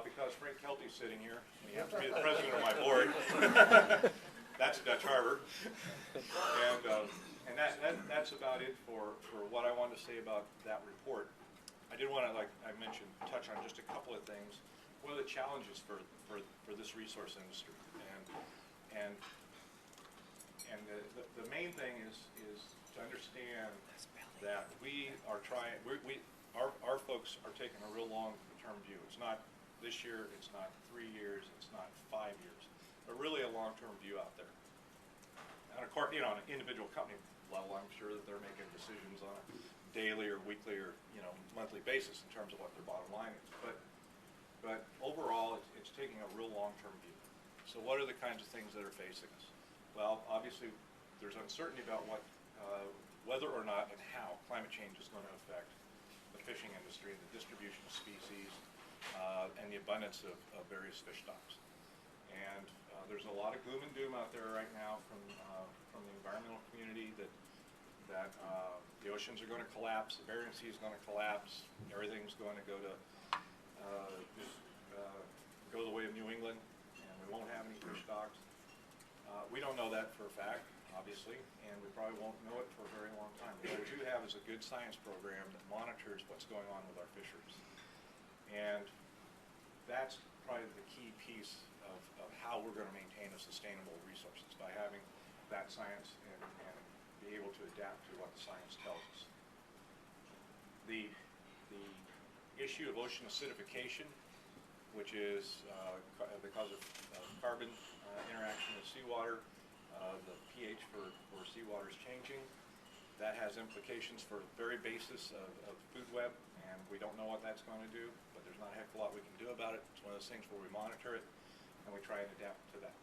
because Frank Kelty's sitting here, and he happens to be the president of my board. That's Dutch Harbor. And that's about it for what I wanted to say about that report. I did want to, like I mentioned, touch on just a couple of things. What are the challenges for this resource industry? And the main thing is to understand that we are trying, our folks are taking a real long-term view. It's not this year, it's not 3 years, it's not 5 years, but really a long-term view out there. And of course, on an individual company level, I'm sure that they're making decisions on a daily or weekly or monthly basis in terms of what their bottom line is. But overall, it's taking a real long-term view. So what are the kinds of things that are facing us? Well, obviously, there's uncertainty about whether or not and how climate change is going to affect the fishing industry and the distribution of species and the abundance of various fish stocks. And there's a lot of gloom and doom out there right now from the environmental community that the oceans are going to collapse, the Bering Sea is going to collapse, everything's going to go the way of New England, and we won't have any fish stocks. We don't know that for a fact, obviously, and we probably won't know it for a very long time. What we do have is a good science program that monitors what's going on with our fisheries. And that's probably the key piece of how we're going to maintain a sustainable resources, by having that science and be able to adapt to what the science tells us. The issue of ocean acidification, which is because of carbon interaction with seawater, the pH for seawater is changing. That has implications for the very basis of food web, and we don't know what that's going to do, but there's not a heck of a lot we can do about it. It's one of those things where we monitor it and we try and adapt to that.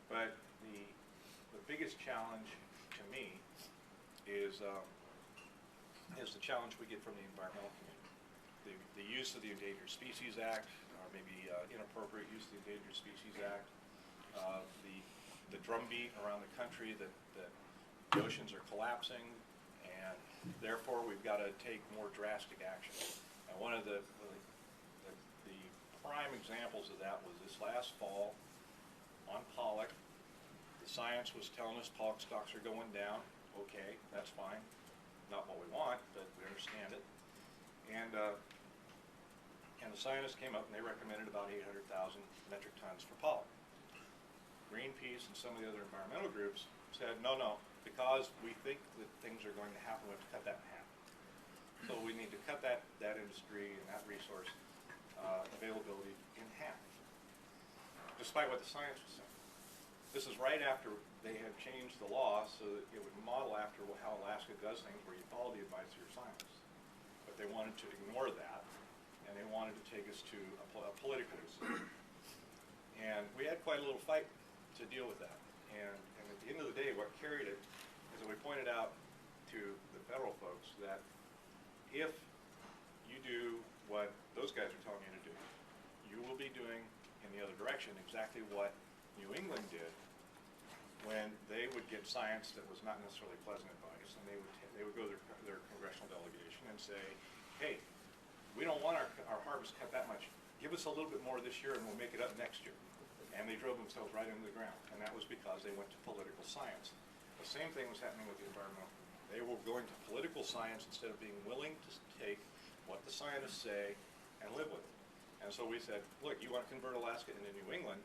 But the biggest challenge to me is the challenge we get from the environmental community. The use of the Endangered Species Act, or maybe inappropriate use of the Endangered Species Act, the drumbeat around the country that the oceans are collapsing, and therefore we've got to take more drastic action. And one of the prime examples of that was this last fall on pollock. The science was telling us pollock stocks are going down. Okay, that's fine. Not what we want, but we understand it. And the scientists came up and they recommended about 800,000 metric tons for pollock. Greenpeace and some of the other environmental groups said, no, because we think that things are going to happen, we have to cut that in half. So we need to cut that industry and that resource availability in half, despite what the science was saying. This is right after they had changed the law so that it would model after how Alaska does things, where you follow the advice of your scientists. But they wanted to ignore that, and they wanted to take us to a political decision. And we had quite a little fight to deal with that. And at the end of the day, what carried it is that we pointed out to the federal folks that if you do what those guys are telling you to do, you will be doing in the other direction exactly what New England did when they would get science that was not necessarily pleasant advice, and they would go to their congressional delegation and say, hey, we don't want our harvest cut that much. Give us a little bit more this year and we'll make it up next year. And they drove themselves right into the ground, and that was because they went to political science. The same thing was happening with the environmental. They were going to political science instead of being willing to take what the scientists say and live with it. And so we said, look, you want to convert Alaska into New England,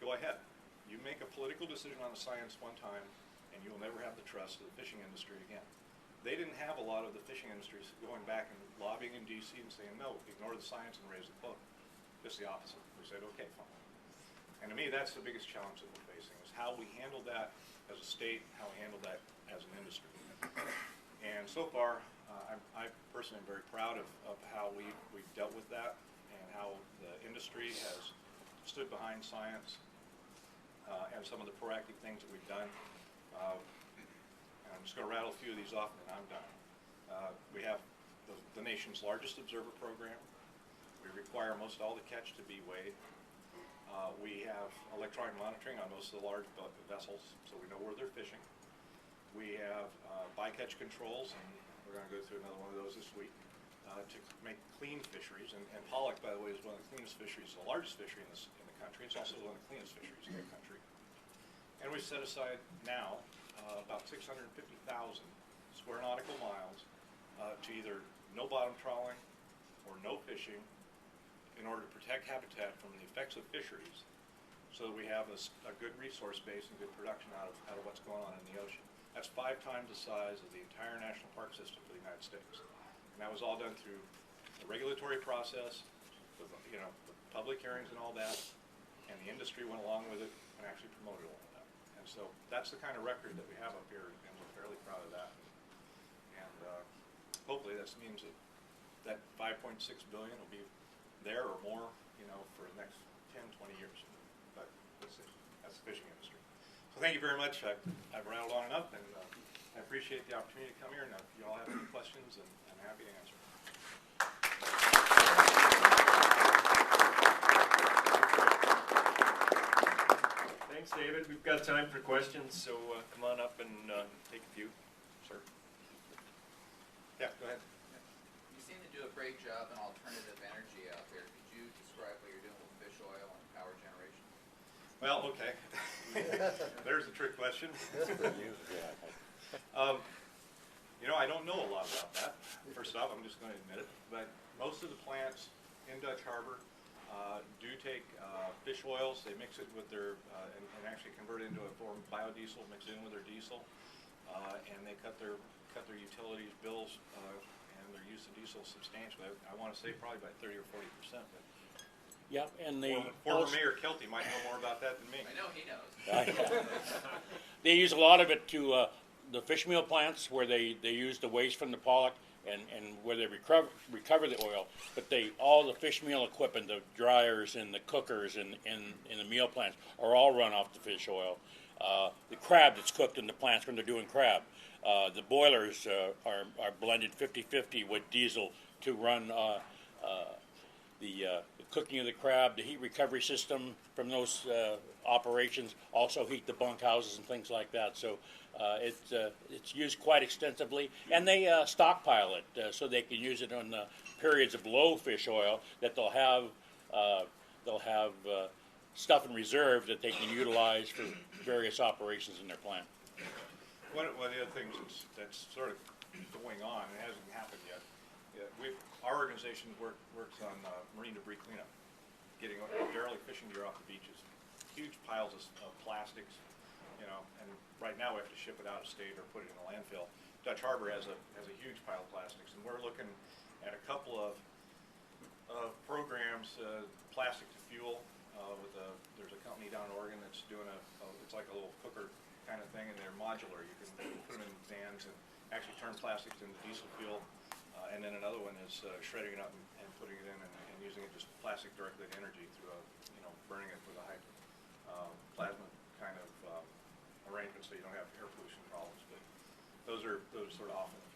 go ahead. You make a political decision on the science one time, and you will never have the trust of the fishing industry again. They didn't have a lot of the fishing industries going back and lobbying in DC and saying, no, ignore the science and raise the quota. Just the opposite. We said, okay, fine. And to me, that's the biggest challenge that we're facing, is how we handle that as a state, how we handle that as an industry. And so far, I personally am very proud of how we've dealt with that, and how the industry has stood behind science, and some of the proactive things that we've done. And I'm just going to rattle a few of these off and then I'm done. We have the nation's largest observer program. We require most all the catch to be weighed. We have electronic monitoring on most of the large vessels, so we know where they're fishing. We have bycatch controls, and we're going to go through another one of those this week. to make clean fisheries, and pollock, by the way, is one of the cleanest fisheries, the largest fishery in the country. It's also one of the cleanest fisheries in the country. And we set aside now about 650,000 square nautical miles to either no bottom trawling or no fishing in order to protect habitat from the effects of fisheries, so that we have a good resource base and good production out of what's going on in the ocean. That's 5 times the size of the entire national park system for the United States. And that was all done through a regulatory process, with, with public hearings and all that, and the industry went along with it and actually promoted all of that. And so that's the kind of record that we have up here, and we're fairly proud of that. And hopefully that means that 5.6 billion will be there or more, for the next 10, 20 years. But let's see, that's the fishing industry. So thank you very much. I've rattled on enough, and I appreciate the opportunity to come here. Now, if you all have any questions, and I'm happy to answer. Thanks, David. We've got time for questions, so come on up and take a few. Sir. Yeah, go ahead. You seem to do a great job in alternative energy out there. Could you describe what you're doing with fish oil and power generation? Well, okay. There's the trick question. I don't know a lot about that. First off, I'm just going to admit it. But most of the plants in Dutch Harbor do take fish oils. They mix it with their and actually convert it into a form of biodiesel, mix it in with their diesel, and they cut their utilities bills and their use of diesel substantially. I want to say probably by 30 or 40%. But yep, and former Mayor Kelty might know more about that than me. I know he knows. They use a lot of it to the fish meal plants, where they use the waste from the pollock and where they recover the oil. But all the fish meal equipment, the dryers and the cookers and the meal plants are all run off the fish oil. The crab that's cooked in the plants when they're doing crab. The boilers are blended 50-50 with diesel to run the cooking of the crab. The heat recovery system from those operations also heat the bunkhouses and things like that. So it's used quite extensively, and they stockpile it so they can use it on the periods of low fish oil, that they'll have stuff in reserve that they can utilize for various operations in their plant. One of the other things that's sort of going on, and it hasn't happened yet, our organization works on marine debris cleanup, getting derelict fishing gear off the beaches. Huge piles of plastics, and right now we have to ship it out of state or put it in a landfill. Dutch Harbor has a huge pile of plastics, and we're looking at a couple of programs, plastic to fuel. There's a company down in Oregon that's doing it's like a little cooker kind of thing, and they're modular. You can put them in vans and actually turn plastics into diesel fuel. And then another one is shredding it up and putting it in and using it just plastic directly to energy through burning it with a high plasma kind of arrangement, so you don't have air pollution problems. But those are sort of off in the